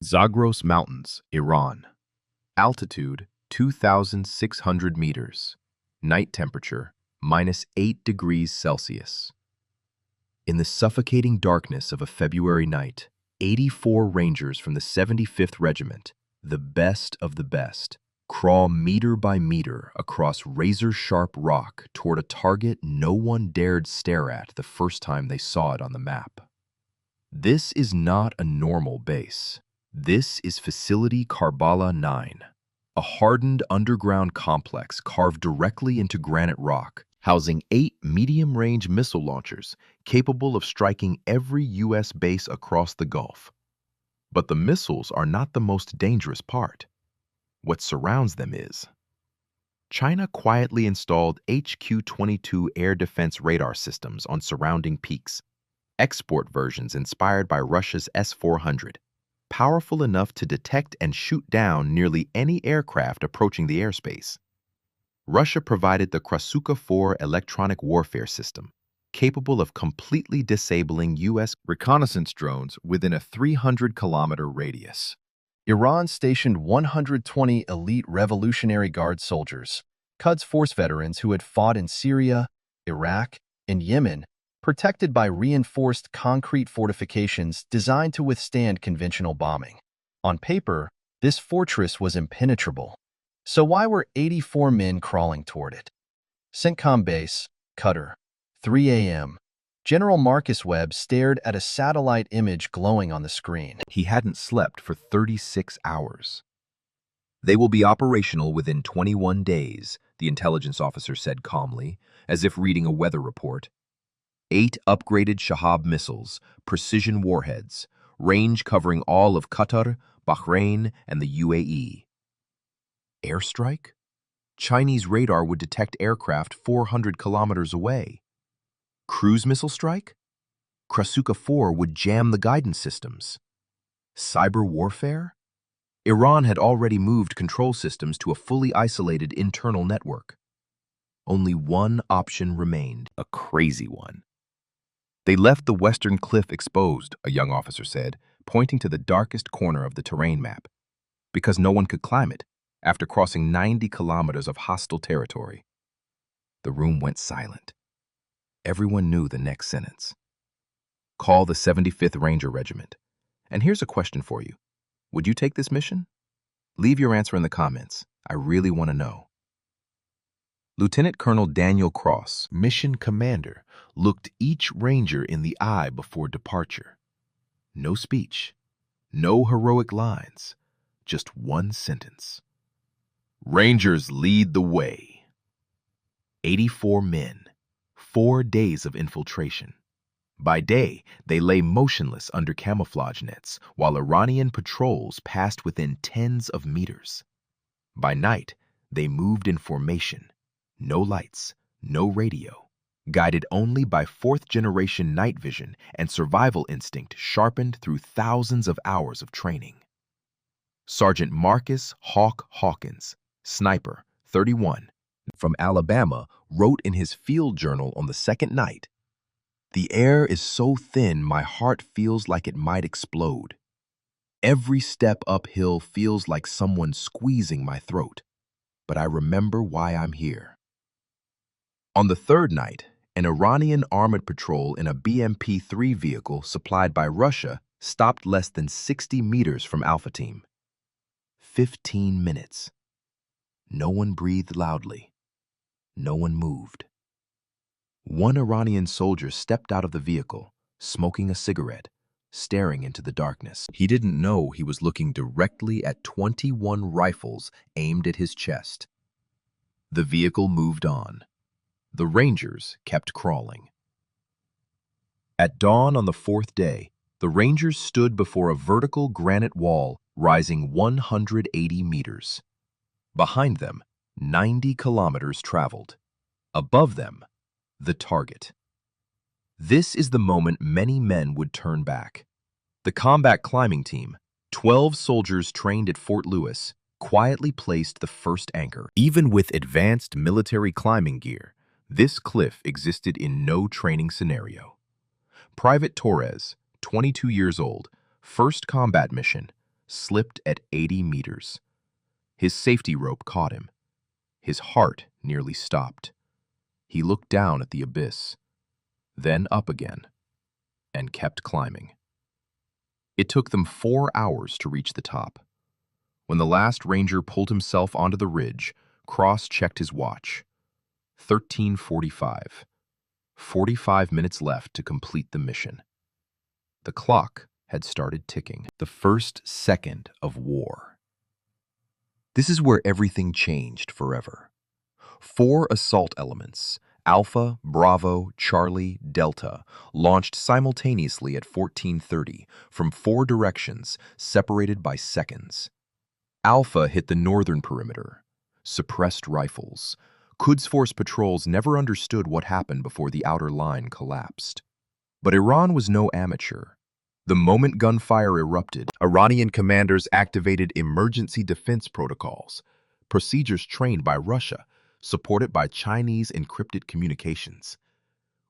Zagros Mountains, Iran. Altitude 2,600 meters. Night temperature -8 degrees Celsius. In the suffocating darkness of a February night, 84 Rangers from the 75th Regiment, the best of the best, crawl meter by meter across razor-sharp rock toward a target no one dared stare at the first time they saw it on the map. This is not a normal base. This is Facility Karbala 9, a hardened underground complex carved directly into granite rock, housing 8 medium-range missile launchers capable of striking every U.S. base across the Gulf. But the missiles are not the most dangerous part. What surrounds them is. China quietly installed HQ-22 air defense radar systems on surrounding peaks, export versions inspired by Russia's S-400, powerful enough to detect and shoot down nearly any aircraft approaching the airspace. Russia provided the Krasuka-4 electronic warfare system, capable of completely disabling U.S. reconnaissance drones within a 300-kilometer radius. Iran stationed 120 elite Revolutionary Guard soldiers, Quds Force veterans who had fought in Syria, Iraq, and Yemen, protected by reinforced concrete fortifications designed to withstand conventional bombing. On paper, this fortress was impenetrable. So why were 84 men crawling toward it? CENTCOM Base, Qatar, 3 a.m. General Marcus Webb stared at a satellite image glowing on the screen. He hadn't slept for 36 hours. They will be operational within 21 days, the intelligence officer said calmly, as if reading a weather report. 8 upgraded Shahab missiles, precision warheads, range covering all of Qatar, Bahrain, and the UAE. Airstrike? Chinese radar would detect aircraft 400 kilometers away. Cruise missile strike? Krasuka-4 would jam the guidance systems. Cyber warfare? Iran had already moved control systems to a fully isolated internal network. Only one option remained, a crazy one. They left the western cliff exposed, a young officer said, pointing to the darkest corner of the terrain map, because no one could climb it after crossing 90 kilometers of hostile territory. The room went silent. Everyone knew the next sentence. Call the 75th Ranger Regiment. And here's a question for you. Would you take this mission? Leave your answer in the comments. I really want to know. Lieutenant Colonel Daniel Cross, mission commander, looked each ranger in the eye before departure. No speech, no heroic lines, just one sentence. Rangers lead the way. 84 men, 4 days of infiltration. By day, they lay motionless under camouflage nets, while Iranian patrols passed within tens of meters. By night, they moved in formation. No lights, no radio, guided only by 4th-generation night vision and survival instinct sharpened through thousands of hours of training. Sergeant Marcus Hawk Hawkins, sniper, 31, from Alabama, wrote in his field journal on the second night, "The air is so thin my heart feels like it might explode. Every step uphill feels like someone squeezing my throat, but I remember why I'm here." On the third night, an Iranian armored patrol in a BMP-3 vehicle supplied by Russia stopped less than 60 meters from Alpha Team. 15 minutes. No one breathed loudly. No one moved. One Iranian soldier stepped out of the vehicle, smoking a cigarette, staring into the darkness. He didn't know he was looking directly at 21 rifles aimed at his chest. The vehicle moved on. The Rangers kept crawling. At dawn on the 4th day, the Rangers stood before a vertical granite wall rising 180 meters. Behind them, 90 kilometers traveled. Above them, the target. This is the moment many men would turn back. The combat climbing team, 12 soldiers trained at Fort Lewis, quietly placed the first anchor. Even with advanced military climbing gear, this cliff existed in no training scenario. Private Torres, 22 years old, first combat mission, slipped at 80 meters. His safety rope caught him. His heart nearly stopped. He looked down at the abyss, then up again, and kept climbing. It took them 4 hours to reach the top. When the last ranger pulled himself onto the ridge, Cross checked his watch. 13:45. 45 minutes left to complete the mission. The clock had started ticking. The first second of war. This is where everything changed forever. 4 assault elements, Alpha, Bravo, Charlie, Delta, launched simultaneously at 14:30 from 4 directions, separated by seconds. Alpha hit the northern perimeter. Suppressed rifles. Quds Force patrols never understood what happened before the outer line collapsed. But Iran was no amateur. The moment gunfire erupted, Iranian commanders activated emergency defense protocols, procedures trained by Russia, supported by Chinese encrypted communications.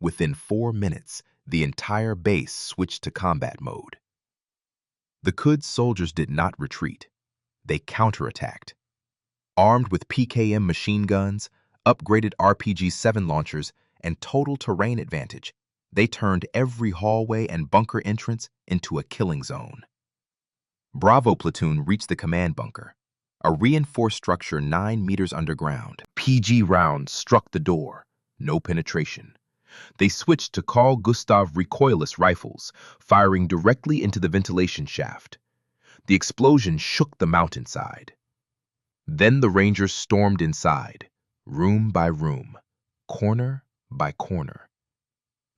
Within 4 minutes, the entire base switched to combat mode. The Quds soldiers did not retreat. They counterattacked. Armed with PKM machine guns, upgraded RPG-7 launchers, and total terrain advantage, they turned every hallway and bunker entrance into a killing zone. Bravo platoon reached the command bunker, a reinforced structure 9 meters underground. PG rounds struck the door, no penetration. They switched to Carl Gustav recoilless rifles, firing directly into the ventilation shaft. The explosion shook the mountainside. Then the Rangers stormed inside, room by room, corner by corner.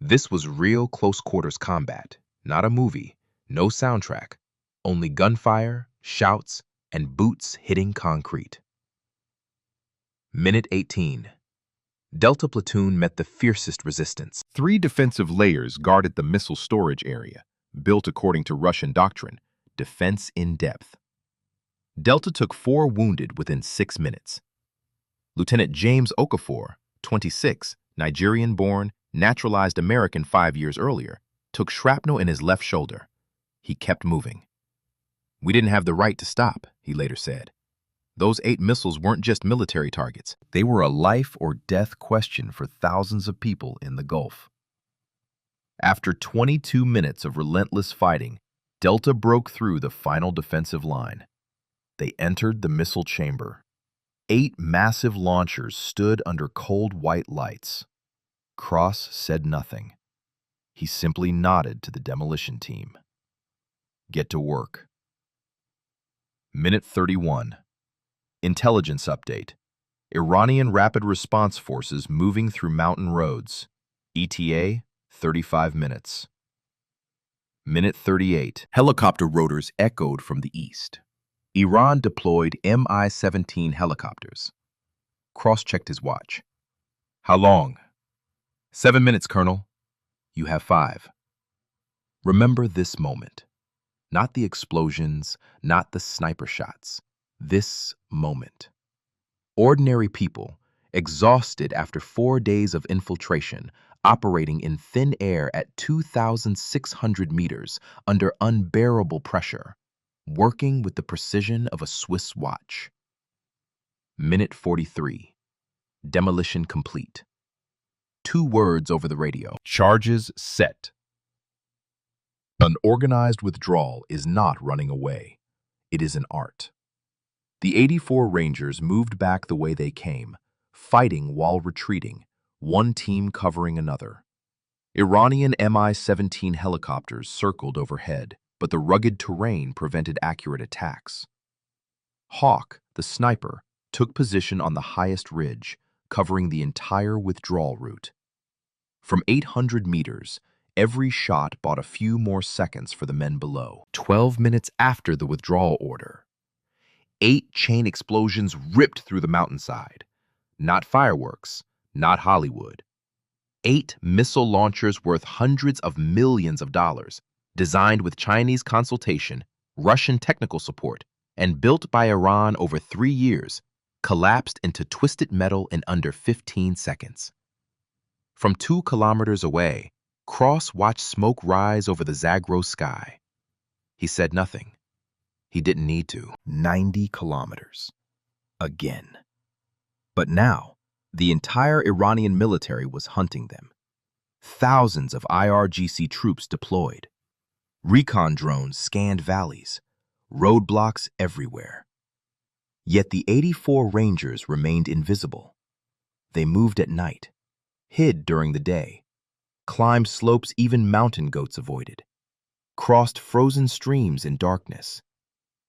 This was real close-quarters combat, not a movie, no soundtrack, only gunfire, shouts, and boots hitting concrete. Minute 18. Delta platoon met the fiercest resistance. 3 defensive layers guarded the missile storage area, built according to Russian doctrine, defense in depth. Delta took 4 wounded within 6 minutes. Lieutenant James Okafor, 26, Nigerian-born, naturalized American 5 years earlier, took shrapnel in his left shoulder. He kept moving. "We didn't have the right to stop," he later said. "Those 8 missiles weren't just military targets. They were a life or death question for thousands of people in the Gulf." After 22 minutes of relentless fighting, Delta broke through the final defensive line. They entered the missile chamber. 8 massive launchers stood under cold white lights. Cross said nothing. He simply nodded to the demolition team. "Get to work." Minute 31. Intelligence update. Iranian Rapid Response Forces moving through mountain roads. ETA, 35 minutes. Minute 38. Helicopter rotors echoed from the east. Iran deployed Mi-17 helicopters. Cross checked his watch. "How long?" 7 minutes, Colonel. "You have 5. Remember this moment. Not the explosions, not the sniper shots. This moment. Ordinary people, exhausted after 4 days of infiltration, operating in thin air at 2,600 meters under unbearable pressure, working with the precision of a Swiss watch. Minute 43. Demolition complete. 2 words over the radio. Charges set. An organized withdrawal is not running away. It is an art. The 84 Rangers moved back the way they came, fighting while retreating, one team covering another. Iranian Mi-17 helicopters circled overhead, but the rugged terrain prevented accurate attacks. Hawk, the sniper, took position on the highest ridge, covering the entire withdrawal route. From 800 meters, every shot bought a few more seconds for the men below. 12 minutes after the withdrawal order, 8 chain explosions ripped through the mountainside. Not fireworks, not Hollywood. 8 missile launchers worth hundreds of millions of dollars, designed with Chinese consultation, Russian technical support, and built by Iran over 3 years, collapsed into twisted metal in under 15 seconds. From 2 kilometers away, Cross watched smoke rise over the Zagros sky. He said nothing. He didn't need to. 90 kilometers. Again. But now, the entire Iranian military was hunting them. Thousands of IRGC troops deployed. Recon drones scanned valleys. Roadblocks everywhere. Yet the 84 Rangers remained invisible. They moved at night, hid during the day, climbed slopes even mountain goats avoided, crossed frozen streams in darkness,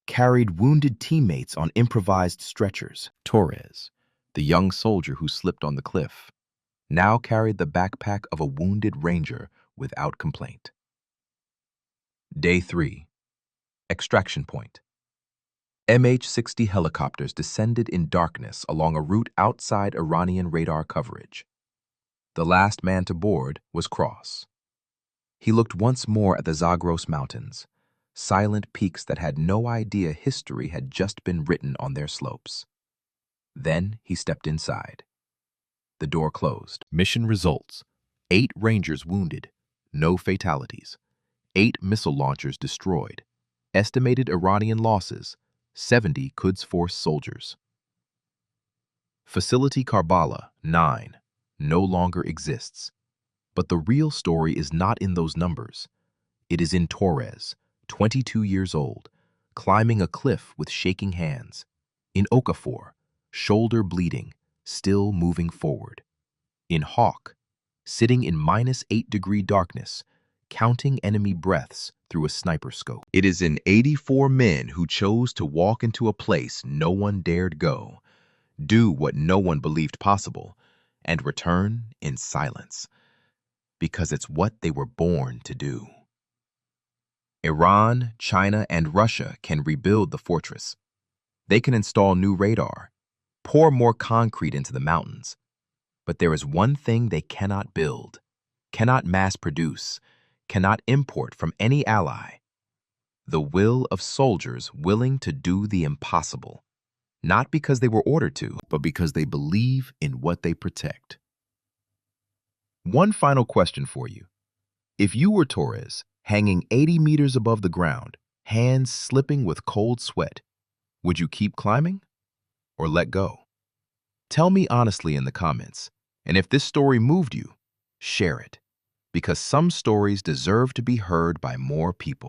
carried wounded teammates on improvised stretchers. Torres, the young soldier who slipped on the cliff, now carried the backpack of a wounded ranger without complaint. Day 3. Extraction point. MH-60 helicopters descended in darkness along a route outside Iranian radar coverage. The last man to board was Cross. He looked once more at the Zagros Mountains, silent peaks that had no idea history had just been written on their slopes. Then he stepped inside. The door closed. Mission results: 8 Rangers wounded, no fatalities. 8 missile launchers destroyed. Estimated Iranian losses: 70 Quds Force soldiers. Facility Karbala 9 no longer exists. But the real story is not in those numbers. It is in Torres, 22 years old, climbing a cliff with shaking hands. In Okafor, shoulder bleeding, still moving forward. In Hawk, sitting in -8-degree darkness, counting enemy breaths through a sniper scope. It is in 84 men who chose to walk into a place no one dared go, do what no one believed possible, and return in silence. Because it's what they were born to do. Iran, China, and Russia can rebuild the fortress. They can install new radar, pour more concrete into the mountains. But there is one thing they cannot build, cannot mass produce, cannot import from any ally: the will of soldiers willing to do the impossible, not because they were ordered to, but because they believe in what they protect. One final question for you. If you were Torres, hanging 80 meters above the ground, hands slipping with cold sweat, would you keep climbing or let go? Tell me honestly in the comments, and if this story moved you, share it, because some stories deserve to be heard by more people.